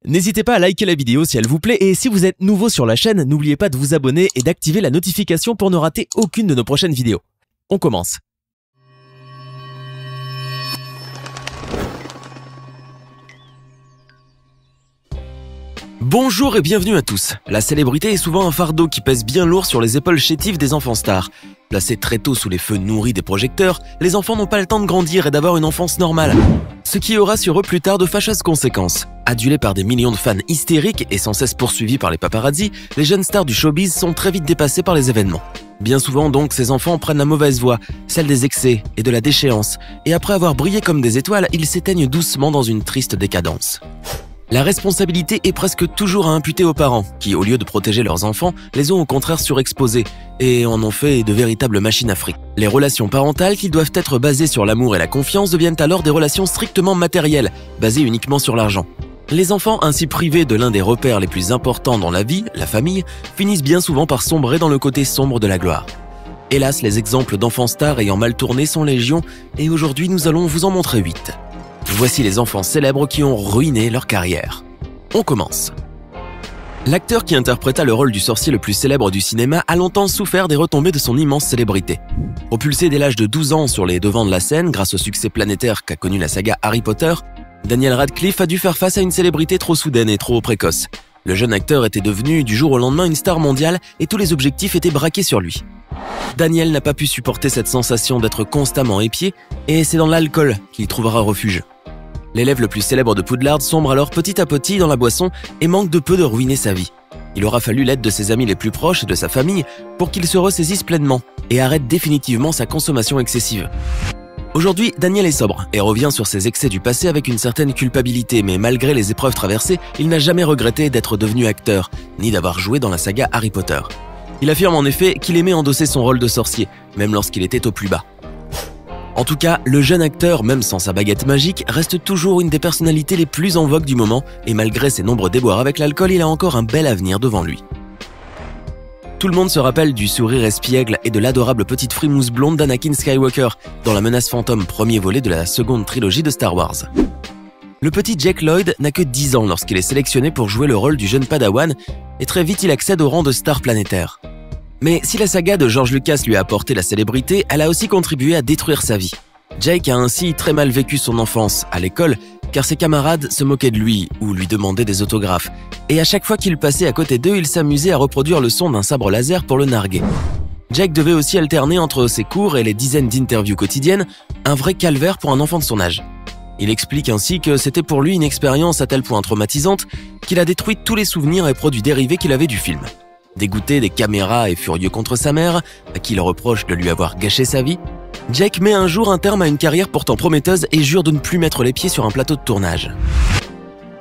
N'hésitez pas à liker la vidéo si elle vous plaît et si vous êtes nouveau sur la chaîne, n'oubliez pas de vous abonner et d'activer la notification pour ne rater aucune de nos prochaines vidéos. On commence. Bonjour et bienvenue à tous. La célébrité est souvent un fardeau qui pèse bien lourd sur les épaules chétives des enfants stars. Placés très tôt sous les feux nourris des projecteurs, les enfants n'ont pas le temps de grandir et d'avoir une enfance normale. Ce qui aura sur eux plus tard de fâcheuses conséquences. Adulés par des millions de fans hystériques et sans cesse poursuivis par les paparazzi, les jeunes stars du showbiz sont très vite dépassés par les événements. Bien souvent donc, ces enfants prennent la mauvaise voie, celle des excès et de la déchéance, et après avoir brillé comme des étoiles, ils s'éteignent doucement dans une triste décadence. La responsabilité est presque toujours à imputer aux parents, qui, au lieu de protéger leurs enfants, les ont au contraire surexposés et en ont fait de véritables machines à fric. Les relations parentales, qui doivent être basées sur l'amour et la confiance, deviennent alors des relations strictement matérielles, basées uniquement sur l'argent. Les enfants, ainsi privés de l'un des repères les plus importants dans la vie, la famille, finissent bien souvent par sombrer dans le côté sombre de la gloire. Hélas, les exemples d'enfants stars ayant mal tourné sont légion, et aujourd'hui nous allons vous en montrer 8. Voici les enfants célèbres qui ont ruiné leur carrière. On commence. L'acteur qui interpréta le rôle du sorcier le plus célèbre du cinéma a longtemps souffert des retombées de son immense célébrité. Propulsé dès l'âge de 12 ans sur les devants de la scène grâce au succès planétaire qu'a connu la saga Harry Potter, Daniel Radcliffe a dû faire face à une célébrité trop soudaine et trop précoce. Le jeune acteur était devenu du jour au lendemain une star mondiale et tous les objectifs étaient braqués sur lui. Daniel n'a pas pu supporter cette sensation d'être constamment épié et c'est dans l'alcool qu'il trouvera refuge. L'élève le plus célèbre de Poudlard sombre alors petit à petit dans la boisson et manque de peu de ruiner sa vie. Il aura fallu l'aide de ses amis les plus proches et de sa famille pour qu'il se ressaisisse pleinement et arrête définitivement sa consommation excessive. Aujourd'hui, Daniel est sobre et revient sur ses excès du passé avec une certaine culpabilité, mais malgré les épreuves traversées, il n'a jamais regretté d'être devenu acteur, ni d'avoir joué dans la saga Harry Potter. Il affirme en effet qu'il aimait endosser son rôle de sorcier, même lorsqu'il était au plus bas. En tout cas, le jeune acteur, même sans sa baguette magique, reste toujours une des personnalités les plus en vogue du moment et malgré ses nombreux déboires avec l'alcool, il a encore un bel avenir devant lui. Tout le monde se rappelle du sourire espiègle et de l'adorable petite frimousse blonde d'Anakin Skywalker dans La Menace Fantôme, premier volet de la seconde trilogie de Star Wars. Le petit Jake Lloyd n'a que 10 ans lorsqu'il est sélectionné pour jouer le rôle du jeune Padawan et très vite il accède au rang de star planétaire. Mais si la saga de George Lucas lui a apporté la célébrité, elle a aussi contribué à détruire sa vie. Jake a ainsi très mal vécu son enfance à l'école, car ses camarades se moquaient de lui ou lui demandaient des autographes. Et à chaque fois qu'il passait à côté d'eux, il s'amusait à reproduire le son d'un sabre laser pour le narguer. Jake devait aussi alterner entre ses cours et les dizaines d'interviews quotidiennes, un vrai calvaire pour un enfant de son âge. Il explique ainsi que c'était pour lui une expérience à tel point traumatisante qu'il a détruit tous les souvenirs et produits dérivés qu'il avait du film. Dégoûté des caméras et furieux contre sa mère, à qui il reproche de lui avoir gâché sa vie, Jake met un jour un terme à une carrière pourtant prometteuse et jure de ne plus mettre les pieds sur un plateau de tournage.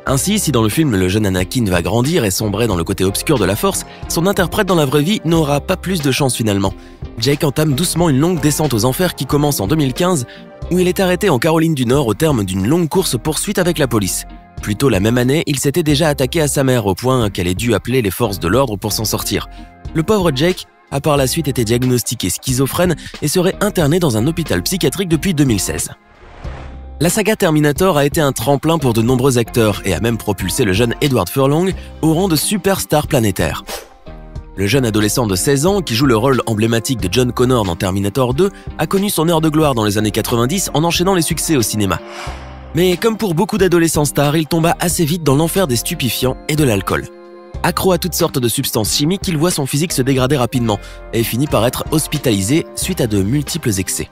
Ainsi, si dans le film le jeune Anakin va grandir et sombrer dans le côté obscur de la Force, son interprète dans la vraie vie n'aura pas plus de chance finalement. Jake entame doucement une longue descente aux enfers qui commence en 2015, où il est arrêté en Caroline du Nord au terme d'une longue course-poursuite avec la police. Plus tôt la même année, il s'était déjà attaqué à sa mère au point qu'elle ait dû appeler les forces de l'ordre pour s'en sortir. Le pauvre Jake a par la suite été diagnostiqué schizophrène et serait interné dans un hôpital psychiatrique depuis 2016. La saga Terminator a été un tremplin pour de nombreux acteurs et a même propulsé le jeune Edward Furlong au rang de superstar planétaire. Le jeune adolescent de 16 ans, qui joue le rôle emblématique de John Connor dans Terminator 2, a connu son heure de gloire dans les années 90 en enchaînant les succès au cinéma. Mais comme pour beaucoup d'adolescents stars, il tomba assez vite dans l'enfer des stupéfiants et de l'alcool. Accro à toutes sortes de substances chimiques, il voit son physique se dégrader rapidement et finit par être hospitalisé suite à de multiples excès.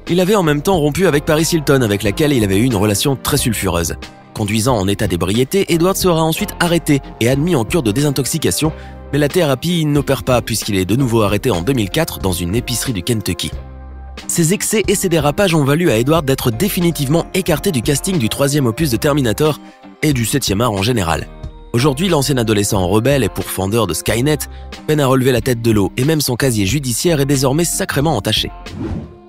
Il avait en même temps rompu avec Paris Hilton, avec laquelle il avait eu une relation très sulfureuse. Conduisant en état d'ébriété, Edward sera ensuite arrêté et admis en cure de désintoxication, mais la thérapie n'opère pas puisqu'il est de nouveau arrêté en 2004 dans une épicerie du Kentucky. Ses excès et ses dérapages ont valu à Edward d'être définitivement écarté du casting du 3e opus de Terminator et du 7e art en général. Aujourd'hui, l'ancien adolescent rebelle et pourfendeur de Skynet peine à relever la tête de l'eau et même son casier judiciaire est désormais sacrément entaché.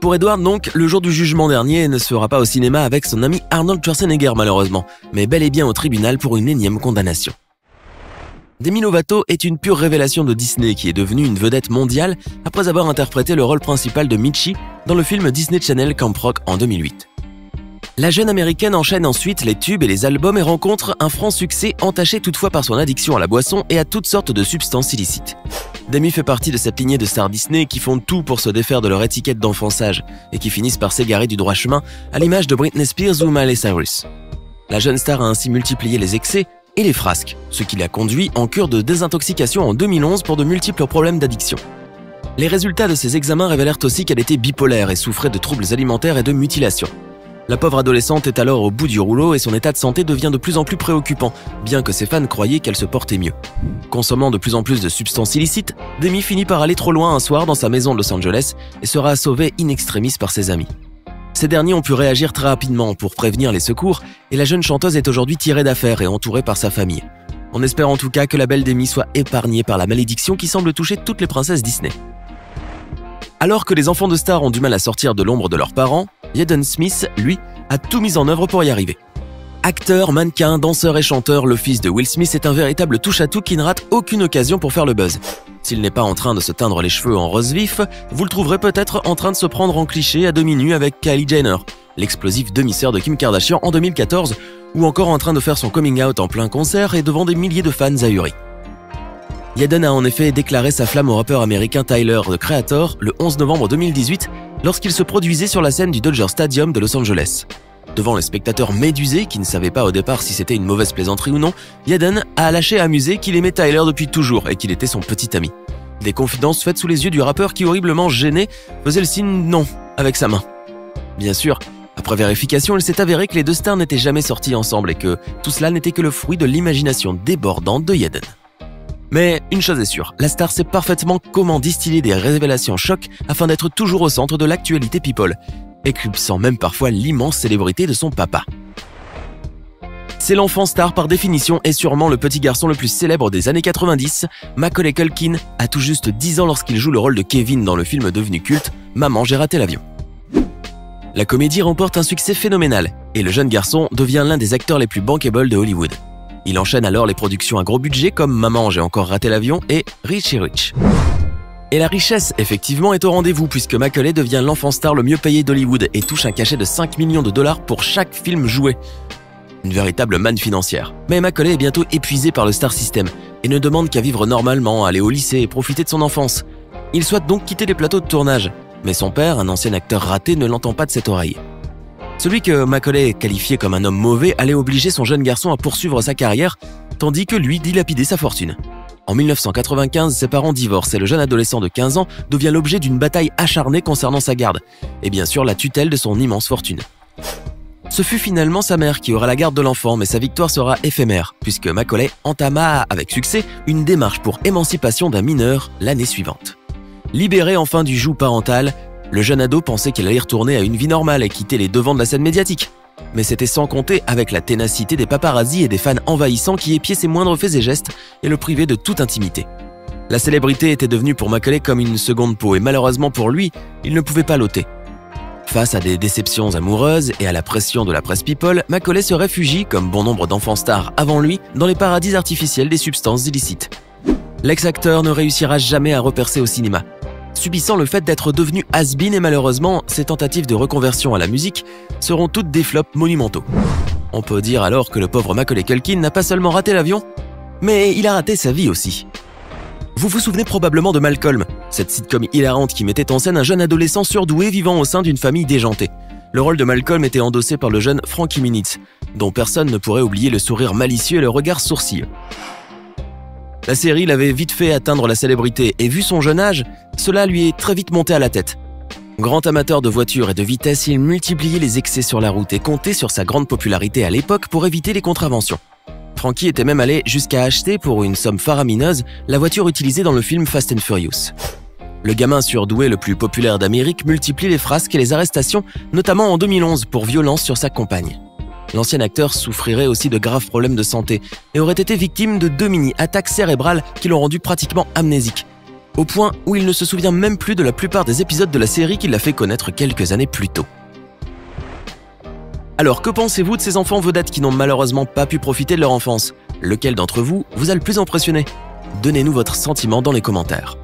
Pour Edward donc, le jour du jugement dernier ne se fera pas au cinéma avec son ami Arnold Schwarzenegger malheureusement, mais bel et bien au tribunal pour une énième condamnation. Demi Lovato est une pure révélation de Disney qui est devenue une vedette mondiale après avoir interprété le rôle principal de Michi dans le film Disney Channel Camp Rock en 2008. La jeune américaine enchaîne ensuite les tubes et les albums et rencontre un franc succès entaché toutefois par son addiction à la boisson et à toutes sortes de substances illicites. Demi fait partie de cette lignée de stars Disney qui font tout pour se défaire de leur étiquette d'enfant sage et qui finissent par s'égarer du droit chemin à l'image de Britney Spears ou Miley Cyrus. La jeune star a ainsi multiplié les excès et les frasques, ce qui l'a conduit en cure de désintoxication en 2011 pour de multiples problèmes d'addiction. Les résultats de ces examens révélèrent aussi qu'elle était bipolaire et souffrait de troubles alimentaires et de mutilations. La pauvre adolescente est alors au bout du rouleau et son état de santé devient de plus en plus préoccupant, bien que ses fans croyaient qu'elle se portait mieux. Consommant de plus en plus de substances illicites, Demi finit par aller trop loin un soir dans sa maison de Los Angeles et sera sauvée in extremis par ses amis. Ces derniers ont pu réagir très rapidement pour prévenir les secours et la jeune chanteuse est aujourd'hui tirée d'affaire et entourée par sa famille. On espère en tout cas que la belle Demi soit épargnée par la malédiction qui semble toucher toutes les princesses Disney. Alors que les enfants de stars ont du mal à sortir de l'ombre de leurs parents, Jaden Smith, lui, a tout mis en œuvre pour y arriver. Acteur, mannequin, danseur et chanteur, le fils de Will Smith est un véritable touche-à-tout qui ne rate aucune occasion pour faire le buzz. S'il n'est pas en train de se teindre les cheveux en rose vif, vous le trouverez peut-être en train de se prendre en cliché à demi-nu avec Kylie Jenner, l'explosive demi-sœur de Kim Kardashian en 2014, ou encore en train de faire son coming out en plein concert et devant des milliers de fans ahuris. Jaden a en effet déclaré sa flamme au rappeur américain Tyler, The Creator, le 11 novembre 2018, lorsqu'il se produisait sur la scène du Dodger Stadium de Los Angeles. Devant les spectateurs médusés qui ne savaient pas au départ si c'était une mauvaise plaisanterie ou non, Jaden a lâché à amuser qu'il aimait Tyler depuis toujours et qu'il était son petit ami. Des confidences faites sous les yeux du rappeur qui, horriblement gêné, faisait le signe non avec sa main. Bien sûr, après vérification, il s'est avéré que les deux stars n'étaient jamais sortis ensemble et que tout cela n'était que le fruit de l'imagination débordante de Jaden. Mais une chose est sûre, la star sait parfaitement comment distiller des révélations chocs afin d'être toujours au centre de l'actualité people, éclipsant même parfois l'immense célébrité de son papa. C'est l'enfant star par définition et sûrement le petit garçon le plus célèbre des années 90, Macaulay Culkin a tout juste 10 ans lorsqu'il joue le rôle de Kevin dans le film devenu culte « Maman, j'ai raté l'avion ». La comédie remporte un succès phénoménal et le jeune garçon devient l'un des acteurs les plus bankable de Hollywood. Il enchaîne alors les productions à gros budget comme Maman, j'ai encore raté l'avion et Richie Rich. Et la richesse, effectivement, est au rendez-vous puisque Macaulay devient l'enfant star le mieux payé d'Hollywood et touche un cachet de 5 millions de dollars pour chaque film joué. Une véritable manne financière. Mais Macaulay est bientôt épuisé par le star system et ne demande qu'à vivre normalement, aller au lycée et profiter de son enfance. Il souhaite donc quitter les plateaux de tournage. Mais son père, un ancien acteur raté, ne l'entend pas de cette oreille. Celui que Macaulay qualifiait comme un homme mauvais allait obliger son jeune garçon à poursuivre sa carrière, tandis que lui dilapidait sa fortune. En 1995, ses parents divorcent et le jeune adolescent de 15 ans devient l'objet d'une bataille acharnée concernant sa garde, et bien sûr la tutelle de son immense fortune. Ce fut finalement sa mère qui aura la garde de l'enfant, mais sa victoire sera éphémère, puisque Macaulay entama avec succès une démarche pour émancipation d'un mineur l'année suivante. Libéré enfin du joug parental, le jeune ado pensait qu'il allait retourner à une vie normale et quitter les devants de la scène médiatique. Mais c'était sans compter avec la ténacité des paparazzis et des fans envahissants qui épiaient ses moindres faits et gestes et le privaient de toute intimité. La célébrité était devenue pour Macaulay comme une seconde peau et malheureusement pour lui, il ne pouvait pas l'ôter. Face à des déceptions amoureuses et à la pression de la presse people, Macaulay se réfugie, comme bon nombre d'enfants stars avant lui, dans les paradis artificiels des substances illicites. L'ex-acteur ne réussira jamais à repercer au cinéma, subissant le fait d'être devenu has-been et malheureusement, ses tentatives de reconversion à la musique seront toutes des flops monumentaux. On peut dire alors que le pauvre Macaulay Culkin n'a pas seulement raté l'avion, mais il a raté sa vie aussi. Vous vous souvenez probablement de Malcolm, cette sitcom hilarante qui mettait en scène un jeune adolescent surdoué vivant au sein d'une famille déjantée. Le rôle de Malcolm était endossé par le jeune Frankie Muniz, dont personne ne pourrait oublier le sourire malicieux et le regard sourcilleux. La série l'avait vite fait atteindre la célébrité et vu son jeune âge, cela lui est très vite monté à la tête. Grand amateur de voitures et de vitesse, il multipliait les excès sur la route et comptait sur sa grande popularité à l'époque pour éviter les contraventions. Frankie était même allé jusqu'à acheter pour une somme faramineuse la voiture utilisée dans le film Fast and Furious. Le gamin surdoué le plus populaire d'Amérique multiplie les frasques et les arrestations, notamment en 2011 pour violence sur sa compagne. L'ancien acteur souffrirait aussi de graves problèmes de santé et aurait été victime de 2 mini-attaques cérébrales qui l'ont rendu pratiquement amnésique, au point où il ne se souvient même plus de la plupart des épisodes de la série qu'il a fait connaître quelques années plus tôt. Alors que pensez-vous de ces enfants vedettes qui n'ont malheureusement pas pu profiter de leur enfance? Lequel d'entre vous a le plus impressionné? Donnez-nous votre sentiment dans les commentaires.